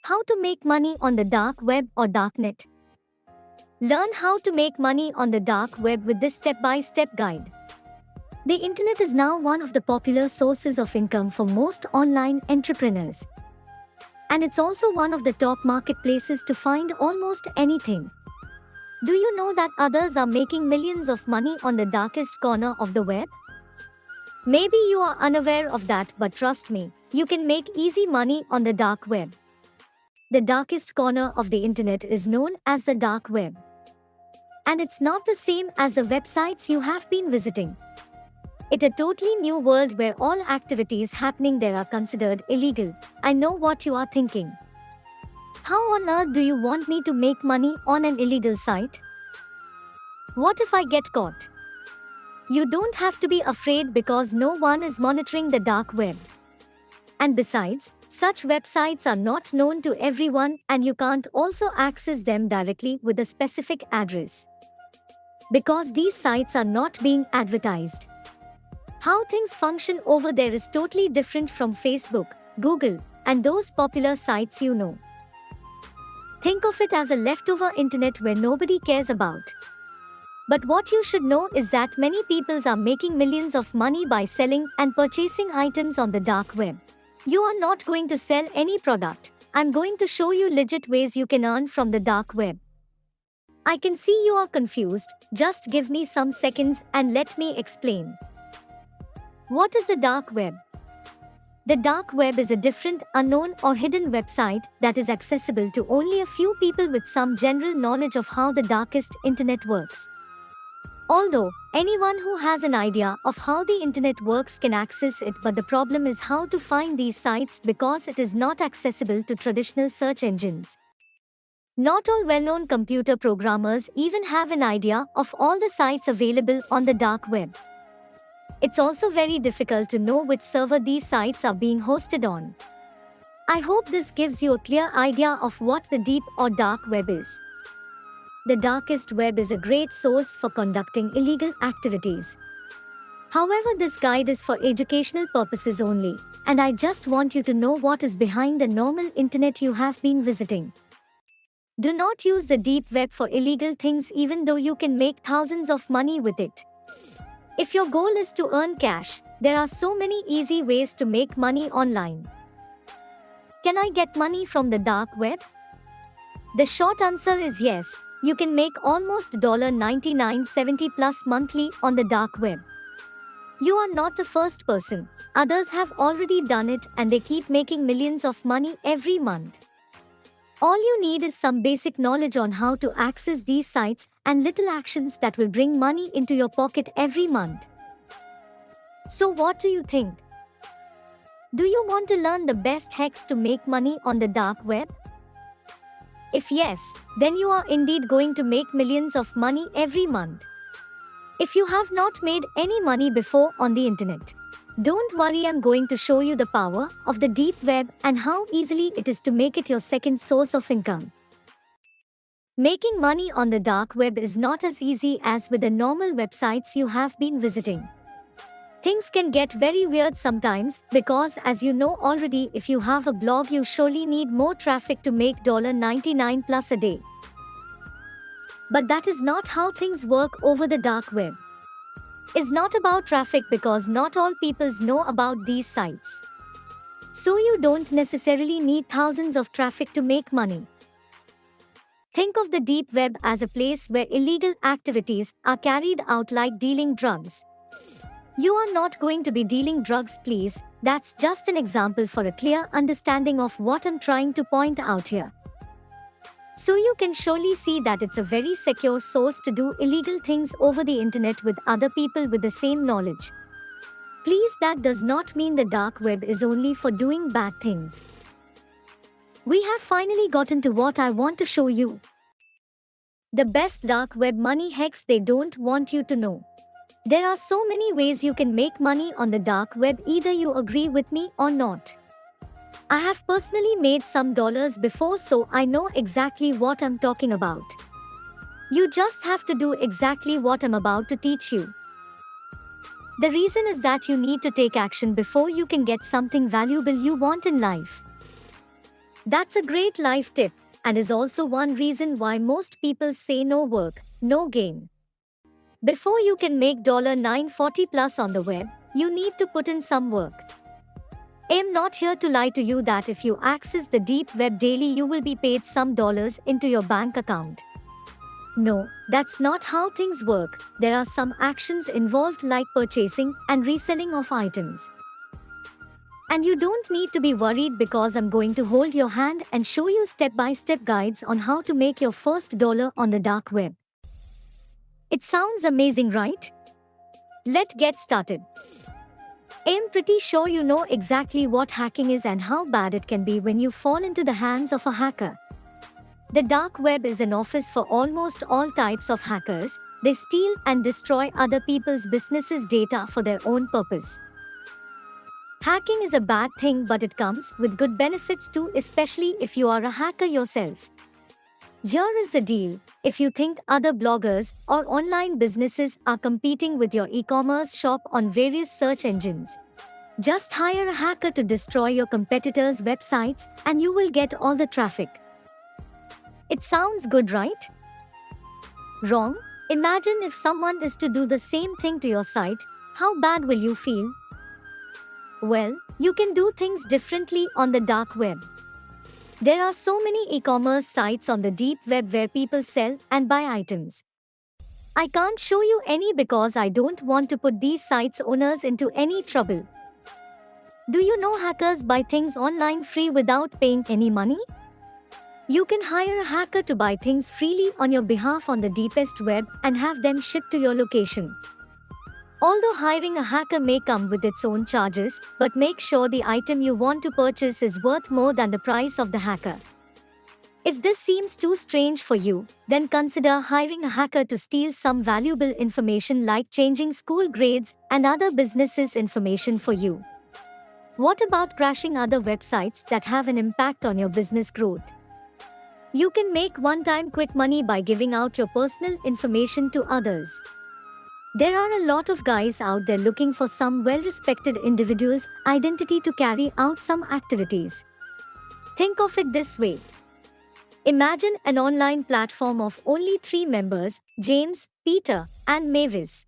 How to make money on the dark web or darknet. Learn how to make money on the dark web with this step-by-step guide. The internet is now one of the popular sources of income for most online entrepreneurs. And it's also one of the top marketplaces to find almost anything. Do you know that others are making millions of money on the darkest corner of the web? Maybe you are unaware of that, but trust me, you can make easy money on the dark web. The darkest corner of the internet is known as the dark web. And it's not the same as the websites you have been visiting. It's a totally new world where all activities happening there are considered illegal. I know what you are thinking. How on earth do you want me to make money on an illegal site? What if I get caught? You don't have to be afraid because no one is monitoring the dark web. And besides, such websites are not known to everyone and you can't also access them directly with a specific address. Because these sites are not being advertised. How things function over there is totally different from Facebook, Google, and those popular sites you know. Think of it as a leftover internet where nobody cares about. But what you should know is that many people are making millions of money by selling and purchasing items on the dark web. You are not going to sell any product. I'm going to show you legit ways you can earn from the dark web. I can see you are confused. Just give me some seconds and let me explain. What is the dark web? The dark web is a different, unknown or hidden website that is accessible to only a few people with some general knowledge of how the darkest internet works. Although, anyone who has an idea of how the internet works can access it, but the problem is how to find these sites because it is not accessible to traditional search engines. Not all well-known computer programmers even have an idea of all the sites available on the dark web. It's also very difficult to know which server these sites are being hosted on. I hope this gives you a clear idea of what the deep or dark web is. The darkest web is a great source for conducting illegal activities. However, this guide is for educational purposes only, and I just want you to know what is behind the normal internet you have been visiting. Do not use the deep web for illegal things even though you can make thousands of money with it. If your goal is to earn cash, there are so many easy ways to make money online. Can I get money from the dark web? The short answer is yes. You can make almost $99.70 plus monthly on the dark web. You are not the first person. Others have already done it and they keep making millions of money every month. All you need is some basic knowledge on how to access these sites and little actions that will bring money into your pocket every month. So what do you think? Do you want to learn the best hacks to make money on the dark web? If yes, then you are indeed going to make millions of money every month. If you have not made any money before on the internet, don't worry, I'm going to show you the power of the deep web and how easily it is to make it your second source of income. Making money on the dark web is not as easy as with the normal websites you have been visiting. Things can get very weird sometimes because, as you know already, if you have a blog you surely need more traffic to make $99 plus a day. But that is not how things work over the dark web. It's not about traffic because not all people know about these sites. So you don't necessarily need thousands of traffic to make money. Think of the deep web as a place where illegal activities are carried out, like dealing drugs. You are not going to be dealing drugs, please. That's just an example for a clear understanding of what I'm trying to point out here. So you can surely see that it's a very secure source to do illegal things over the internet with other people with the same knowledge. Please, that does not mean the dark web is only for doing bad things. We have finally gotten to what I want to show you. The best dark web money hacks they don't want you to know. There are so many ways you can make money on the dark web, either you agree with me or not. I have personally made some dollars before, so I know exactly what I'm talking about. You just have to do exactly what I'm about to teach you. The reason is that you need to take action before you can get something valuable you want in life. That's a great life tip and is also one reason why most people say no work, no gain. Before you can make $940 plus on the web, you need to put in some work. I'm not here to lie to you that if you access the deep web daily you will be paid some dollars into your bank account. No, that's not how things work. There are some actions involved like purchasing and reselling of items. And you don't need to be worried because I'm going to hold your hand and show you step-by-step guides on how to make your first dollar on the dark web. It sounds amazing, right? Let's get started. I'm pretty sure you know exactly what hacking is and how bad it can be when you fall into the hands of a hacker. The dark web is an office for almost all types of hackers. They steal and destroy other people's businesses' data for their own purpose. Hacking is a bad thing, but it comes with good benefits too, especially if you are a hacker yourself. Here is the deal. If you think other bloggers or online businesses are competing with your e-commerce shop on various search engines, just hire a hacker to destroy your competitors' websites and you will get all the traffic. It sounds good, right? Wrong. Imagine if someone is to do the same thing to your site. How bad will you feel? Well, you can do things differently on the dark web. There are so many e-commerce sites on the deep web where people sell and buy items. I can't show you any because I don't want to put these sites' owners into any trouble. Do you know hackers buy things online free without paying any money? You can hire a hacker to buy things freely on your behalf on the deepest web and have them shipped to your location. Although hiring a hacker may come with its own charges, but make sure the item you want to purchase is worth more than the price of the hacker. If this seems too strange for you, then consider hiring a hacker to steal some valuable information like changing school grades and other businesses' information for you. What about crashing other websites that have an impact on your business growth? You can make one-time quick money by giving out your personal information to others. There are a lot of guys out there looking for some well-respected individual's identity to carry out some activities. Think of it this way. Imagine an online platform of only 3 members, James, Peter, and Mavis.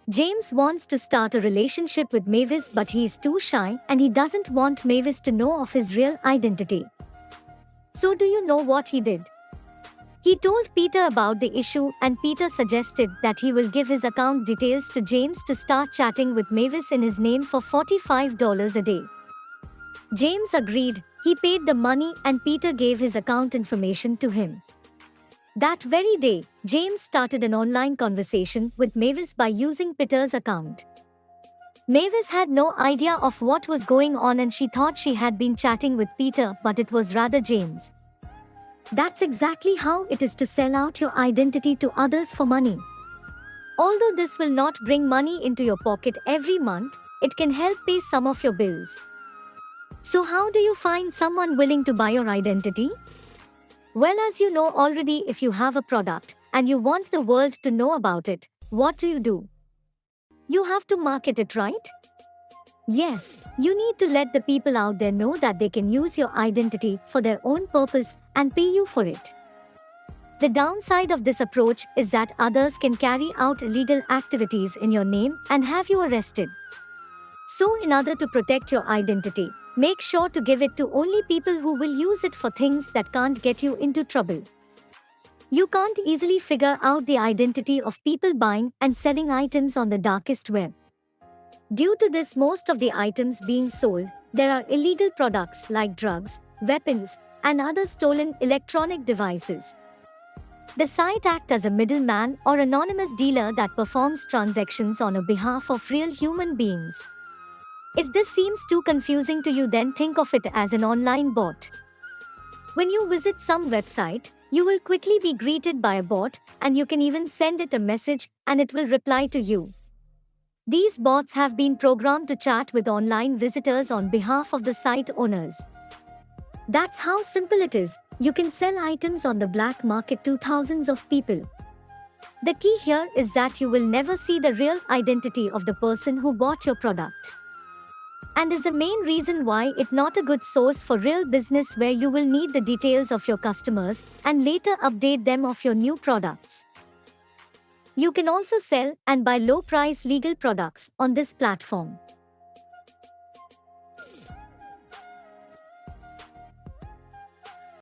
James wants to start a relationship with Mavis, but he is too shy and he doesn't want Mavis to know of his real identity. So do you know what he did? He told Peter about the issue and Peter suggested that he will give his account details to James to start chatting with Mavis in his name for $45 a day. James agreed, he paid the money and Peter gave his account information to him. That very day, James started an online conversation with Mavis by using Peter's account. Mavis had no idea of what was going on and she thought she had been chatting with Peter, but it was rather James. That's exactly how it is to sell out your identity to others for money. Although this will not bring money into your pocket every month, it can help pay some of your bills. So how do you find someone willing to buy your identity? Well, as you know already, if you have a product and you want the world to know about it, what do? You have to market it, right? Yes, you need to let the people out there know that they can use your identity for their own purpose and pay you for it. The downside of this approach is that others can carry out illegal activities in your name and have you arrested. So in order to protect your identity, make sure to give it to only people who will use it for things that can't get you into trouble. You can't easily figure out the identity of people buying and selling items on the darkest web. Due to this, most of the items being sold, there are illegal products like drugs, weapons, and other stolen electronic devices. The site acts as a middleman or anonymous dealer that performs transactions on behalf of real human beings. If this seems too confusing to you, then think of it as an online bot. When you visit some website, you will quickly be greeted by a bot, and you can even send it a message and it will reply to you. These bots have been programmed to chat with online visitors on behalf of the site owners. That's how simple it is. You can sell items on the black market to thousands of people. The key here is that you will never see the real identity of the person who bought your product. and is the main reason why it's not a good source for real business where you will need the details of your customers and later update them of your new products. You can also sell and buy low-price legal products on this platform.